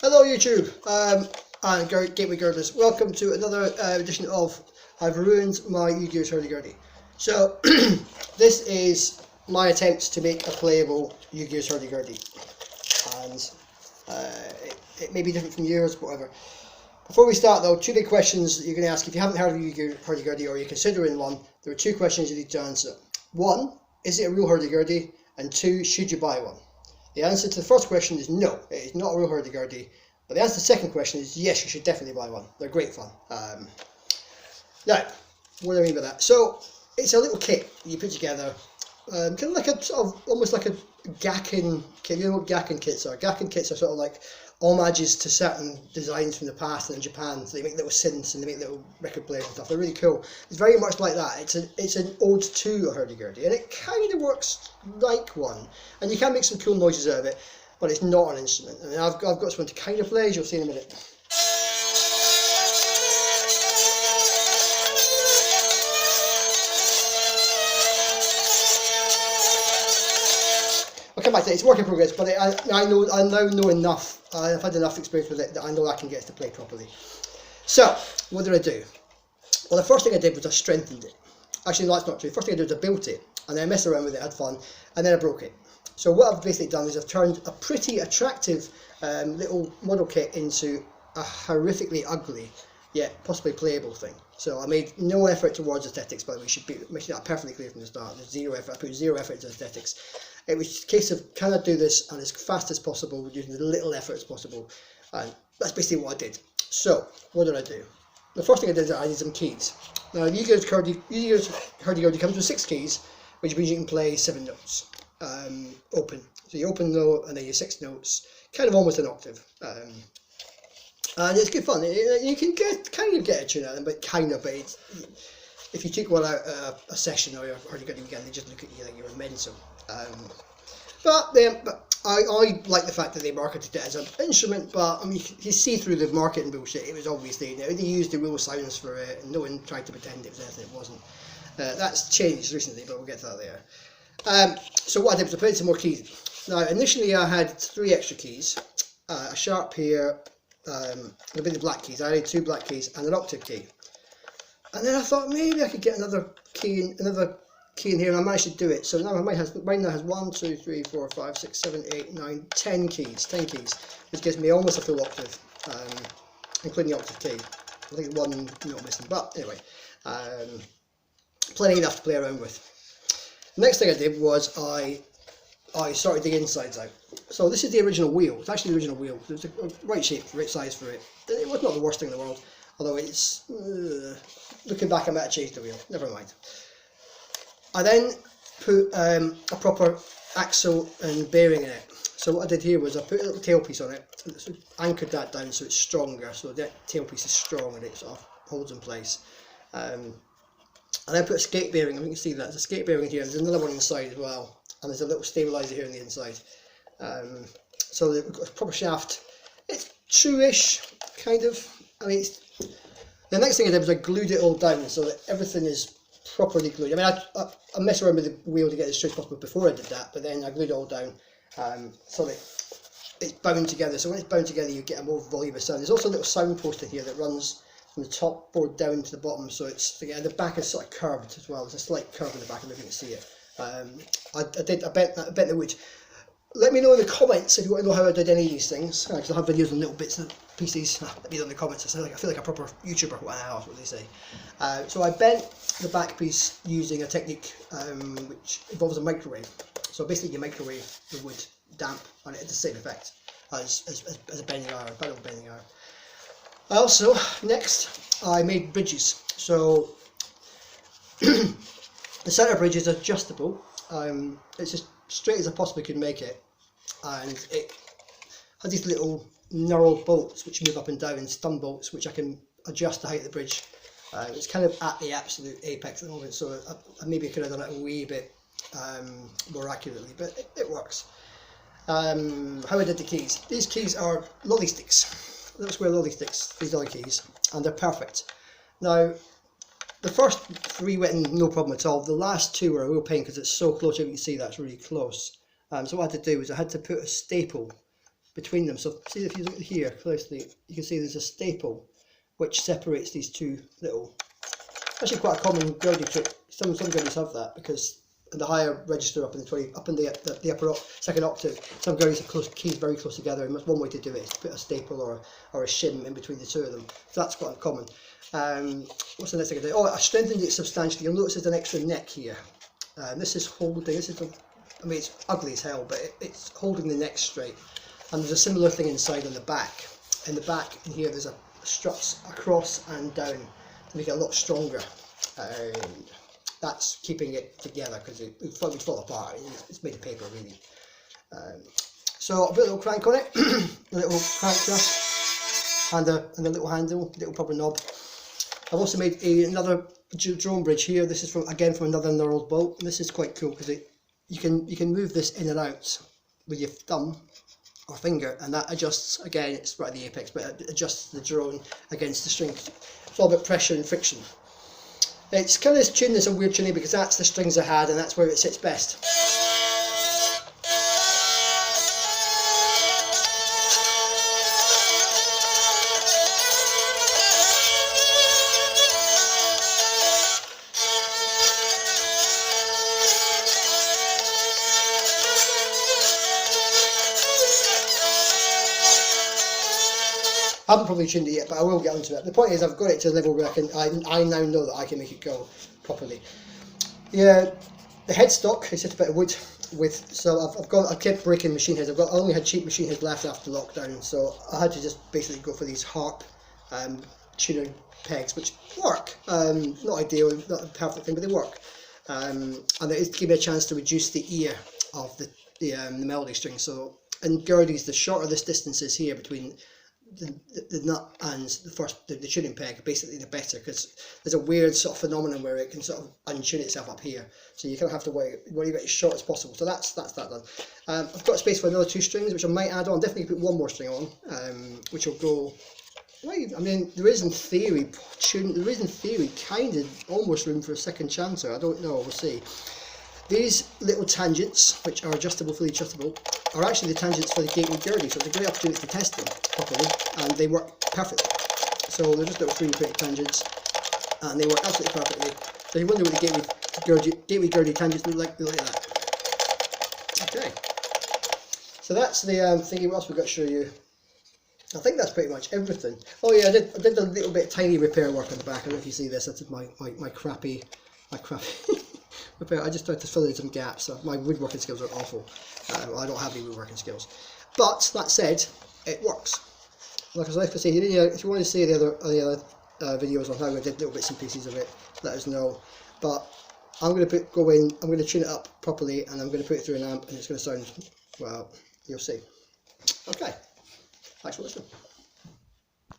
Hello YouTube and Gateway Girders. Welcome to another edition of I've Ruined My Ugears Hurdy-Gurdy. So this is my attempt to make a playable Ugears Hurdy-Gurdy, and it may be different from yours, whatever. Before we start though, two big questions that you're going to ask if you haven't heard of Ugears Hurdy-Gurdy or you're considering one. There are two questions you need to answer. One, is it a real hurdy-gurdy? And two, should you buy one? The answer to the first question is no, it is not a real hurdy-gurdy. But the answer to the second question is yes, you should definitely buy one. They're great fun. Now, what do I mean by that? So, it's a little kit you put together, kind of like a sort of almost like a Gakken kit. You know what Gakken kits are? Gakken kits are sort of like homages to certain designs from the past in Japan. So they make little synths and they make little record players and stuff. They're really cool. It's very much like that. It's an ode to a hurdy-gurdy, and it kind of works like one. And you can make some cool noises out of it, but it's not an instrument. I mean, I've got something to kind of play, as you'll see in a minute. I'll come back to it. It's a work in progress, but I now know enough. I've had enough experience with it that I know I can get it to play properly. So, what did I do? Well, the first thing I did was I strengthened it. Actually, no, that's not true. The first thing I did was I built it, and then I messed around with it, had fun, and then I broke it. So what I've basically done is I've turned a pretty attractive little model kit into a horrifically ugly, yet possibly playable thing. So I made no effort towards aesthetics, by the way. Should be making that perfectly clear from the start. There's zero effort. I put zero effort into aesthetics. It was a case of, can I do this and as fast as possible, using as little effort as possible, and that's basically what I did. So what did I do? The first thing I did is I added some keys. Now Ugears Hurdy-Gurdy comes with 6 keys, which means you can play 7 notes. Open. So you open note and then you 6 notes, kind of almost an octave. And it's good fun. You can kind of get a tune out of them, but if you took one out a session or you're hurdy-gurdy again, they just look at you like you're mental. But I like the fact that they marketed it as an instrument, but I mean, you see through the marketing bullshit, it was obviously, they used the real sounds for it, and no one tried to pretend it was anything it wasn't. That's changed recently, but we'll get to that later. So what I did was I put in some more keys. Now initially I had 3 extra keys, a sharp here, a bit of black keys. I added 2 black keys and an octave key. And then I thought maybe I could get another key in here, and I managed to do it. So now mine now has 1, 2, 3, 4, 5, 6, 7, 8, 9, 10 keys. 10 keys, which gives me almost a full octave, including the octave key. I think 1 note missing, but anyway, plenty enough to play around with. Next thing I did was I sorted the insides out. So this is the original wheel. It's actually the original wheel. It's a right shape, right size for it. It was not the worst thing in the world, although it's looking back, I might have changed the wheel. Never mind. I then put a proper axle and bearing in it. So what I did here was I put a little tailpiece on it, and anchored that down so it's stronger. So that tailpiece is strong and it sort of holds in place. And then put a skate bearing, and you can see that there's a skate bearing here, there's another one inside as well, and there's a little stabiliser here on the inside. So we've got a proper shaft. It's true-ish, kind of. I mean, the next thing I did was I glued it all down so that everything is properly glued. I mean, I messed around with the wheel to get it as straight as possible before I did that, but then I glued it all down so that it's bound together. So when it's bound together, you get a more voluminous sound. There's also a little sound poster here that runs from the top board down to the bottom, so it's the back is sort of curved as well. There's a slight curve in the back, I don't know if you can see it. I bet they would. Let me know in the comments if you want to know how I did any of these things, because I have videos on little bits and pieces. Let me know in the comments. I feel like a proper YouTuber. Wow, that's what they say. So I bent the back piece using a technique which involves a microwave. So basically you microwave the wood damp and it has the same effect as a bending iron, pedal bending iron. Also, next, I made bridges. So the centre bridge is adjustable. It's as straight as I possibly could make it, and it has these little knurled bolts which move up and down, and stun bolts which I can adjust the height of the bridge. It's kind of at the absolute apex at the moment, so maybe I could have done it a wee bit more accurately, but it works. How I did the keys. These keys are lolly sticks. Little square lolly sticks, these lolly keys, and they're perfect. Now, the first 3 went in no problem at all. The last 2 were a real pain because it's so close. You can see that's really close. So what I had to do was I had to put a staple between them. So see, if you look here closely, you can see there's a staple which separates these two little. Actually, quite a common gurdy trick. Some gurdies have that because in the higher register up in the upper second octave, some gurdies are keys very close together, and one way to do it is to put a staple or a shim in between the two of them. So that's quite common. What's the next thing I do? Oh, I strengthened it substantially. You'll notice there's an extra neck here. This is holding. I mean, it's ugly as hell, but it's holding the neck straight. And there's a similar thing inside on the back. In the back in here, there's a struts across and down to make it a lot stronger. And that's keeping it together because it would fall apart. It's made of paper, really. So I'll put a little crank on it, a little crankshaft, and a little handle, little proper knob. I've also made another drone bridge here. This is from another knurled bolt. And this is quite cool because you can move this in and out with your thumb or finger, and that adjusts. Again, it's right at the apex, but it adjusts the drone against the string. It's all about pressure and friction. It's kind of tuned as a weird tuning because that's the strings I had, and that's where it sits best. I haven't probably tuned it yet, but I will get onto it. The point is, I've got it to a level where I now know that I can make it go properly. Yeah, the headstock is just a bit of wood I kept breaking machine heads. I only had cheap machine heads left after lockdown, so I had to just basically go for these harp tuner pegs, which work. Not ideal, not a perfect thing, but they work. And it is to give me a chance to reduce the ear of the melody string. So in gurdies, the shorter this distance is here between the nut and the tuning peg, basically the better, because there's a weird sort of phenomenon where it can sort of untune itself up here, so you kind of have to worry about it as short as possible. So that's that done. I've got space for another 2 strings, which I might add on. Definitely put one more string on, which will go. I mean, there is in theory kind of almost room for a second chanter. I don't know. We'll see. These little tangents, which are adjustable, fully adjustable, are actually the tangents for the gateway gurdy, so it's a great opportunity to test them properly, and they work perfectly. So they're just little 3D printed tangents, and they work absolutely perfectly. So you wonder what the gateway gurdy tangents look like that. Okay, so that's the thingy. What else we've got to show you? I think that's pretty much everything. Oh yeah, I did a little bit of tiny repair work on the back. I don't know if you see this. That's my crappy repair. I just tried to fill in some gaps. So my woodworking skills are awful. I don't have any woodworking skills. But that said, it works. Like I was saying, if you want to see the other videos on how I did little bits and pieces of it, let us know. But I'm going to I'm going to tune it up properly, and I'm going to put it through an amp, and it's going to sound, well, you'll see. Okay, thanks for listening.